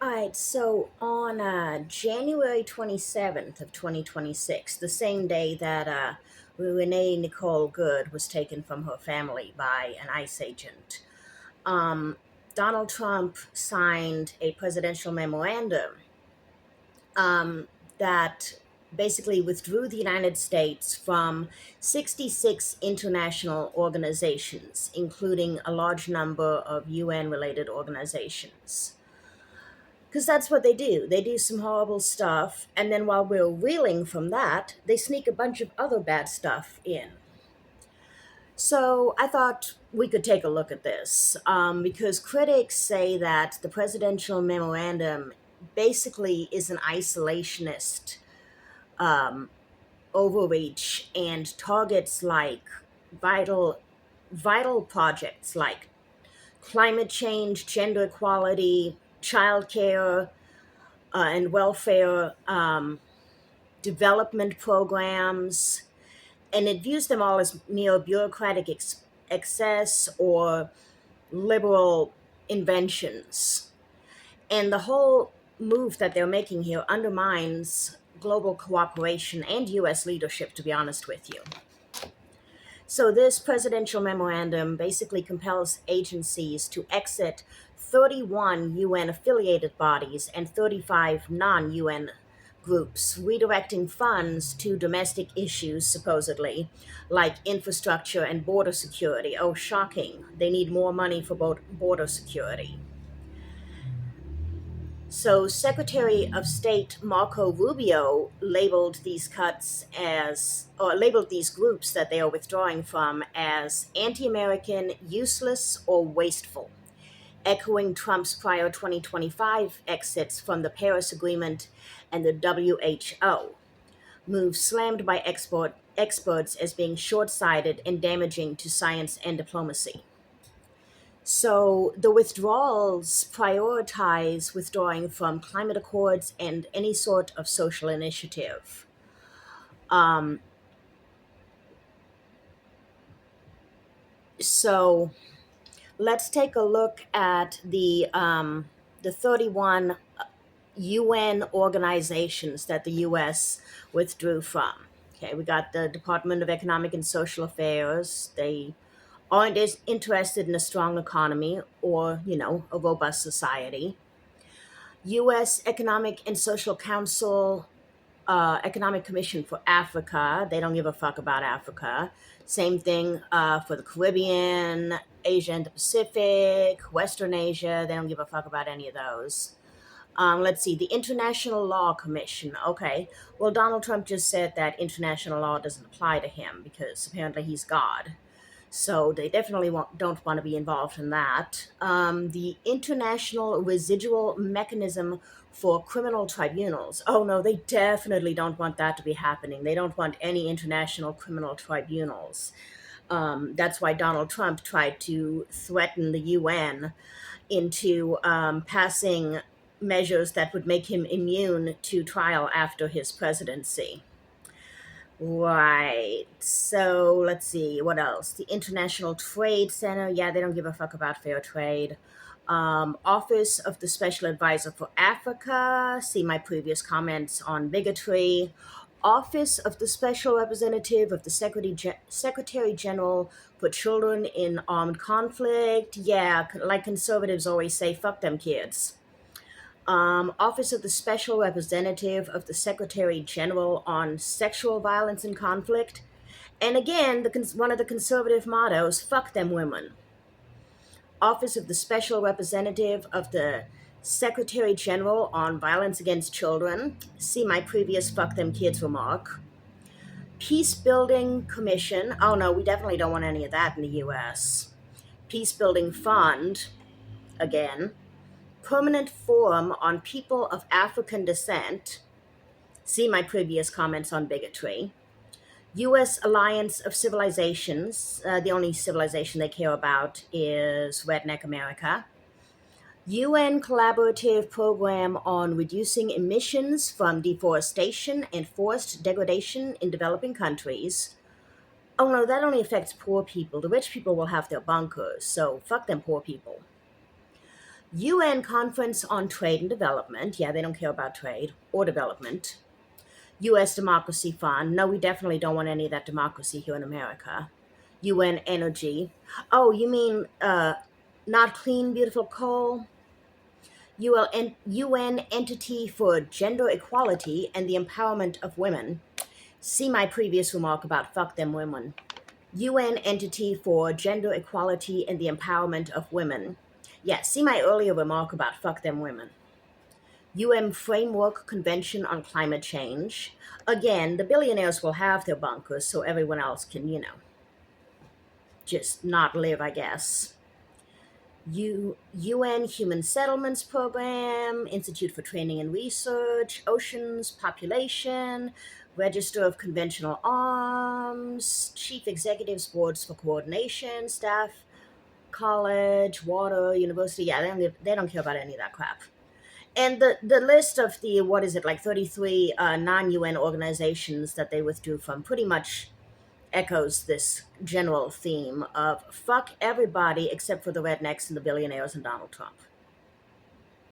All right, so on January 27th of 2026, the same day that Renee Nicole Good was taken from her family by an ICE agent, um, Donald Trump signed a presidential memorandum that basically withdrew the United States from 66 international organizations, including a large number of UN-related organizations. Because that's what they do. They do some horrible stuff, and then while we're reeling from that, they sneak a bunch of other bad stuff in. So I thought we could take a look at this because critics say that the presidential memorandum basically is an isolationist um, overreach and targets like vital vital projects like climate change, gender equality, childcare, and welfare development programs, and it views them all as mere bureaucratic excess or liberal inventions. And the whole move that they're making here undermines global cooperation and US leadership, to be honest with you. So, this presidential memorandum basically compels agencies to exit 31 UN affiliated bodies and 35 non UN groups, redirecting funds to domestic issues, supposedly, like infrastructure and border security. Oh, shocking. They need more money for border security. So, Secretary of State Marco Rubio labeled these cuts as, or labeled these groups that they are withdrawing from as anti American, useless, or wasteful, echoing Trump's prior 2025 exits from the Paris Agreement and the WHO, move slammed by experts as being short sighted and damaging to science and diplomacy. So the withdrawals prioritize withdrawing from climate accords and any sort of social initiative. Um, so let's take a look at the 31 UN organizations that the U.S. withdrew from. Okay, we got the Department of Economic and Social Affairs. They aren't as interested in a strong economy or, a robust society. U.S. Economic and Social Council, Economic Commission for Africa. They don't give a fuck about Africa. Same thing for the Caribbean, Asia and the Pacific, Western Asia. They don't give a fuck about any of those. Let's see, the International Law Commission. Okay, well, Donald Trump just said that international law doesn't apply to him because apparently he's God. So they definitely don't want to be involved in that. The International Residual Mechanism for Criminal Tribunals. Oh, no, they definitely don't want that to be happening. They don't want any international criminal tribunals. That's why Donald Trump tried to threaten the UN into passing measures that would make him immune to trial after his presidency. Right. So let's see what else. The International Trade Center. Yeah, they don't give a fuck about fair trade. Office of the Special Advisor for Africa. See my previous comments on bigotry. Office of the Special Representative of the Secretary General for Children in Armed Conflict. Yeah, like conservatives always say, fuck them kids. Office of the Special Representative of the Secretary General on Sexual Violence and Conflict. And again, one of the conservative mottos, fuck them women. Office of the Special Representative of the Secretary General on Violence Against Children. See my previous fuck them kids remark. Peace Building Commission. Oh no, we definitely don't want any of that in the US. Peace Building Fund. Again. Permanent Forum on People of African Descent. See my previous comments on bigotry. U.S. Alliance of Civilizations. The only civilization they care about is Redneck America. UN Collaborative Program on Reducing Emissions from Deforestation and Forest Degradation in Developing Countries. Oh no, that only affects poor people. The rich people will have their bunkers, so fuck them poor people. UN Conference on Trade and Development. Yeah, they don't care about trade or development. US Democracy Fund. No, we definitely don't want any of that democracy here in America. UN Energy. Oh, you mean not clean, beautiful coal? UN Entity for Gender Equality and the Empowerment of Women. See my previous remark about fuck them women. UN Entity for Gender Equality and the Empowerment of Women. Yeah, see my earlier remark about fuck them women. UN Framework Convention on Climate Change. Again, the billionaires will have their bunkers so everyone else can, just not live, I guess. UN Human Settlements Program, Institute for Training and Research, Oceans, Population, Register of Conventional Arms, Chief Executives Boards for Coordination, Staff, College, Water, University. Yeah, they don't care about any of that crap. And the list of the, what is it, like 33 non-UN organizations that they withdrew from pretty much echoes this general theme of fuck everybody except for the rednecks and the billionaires and Donald Trump.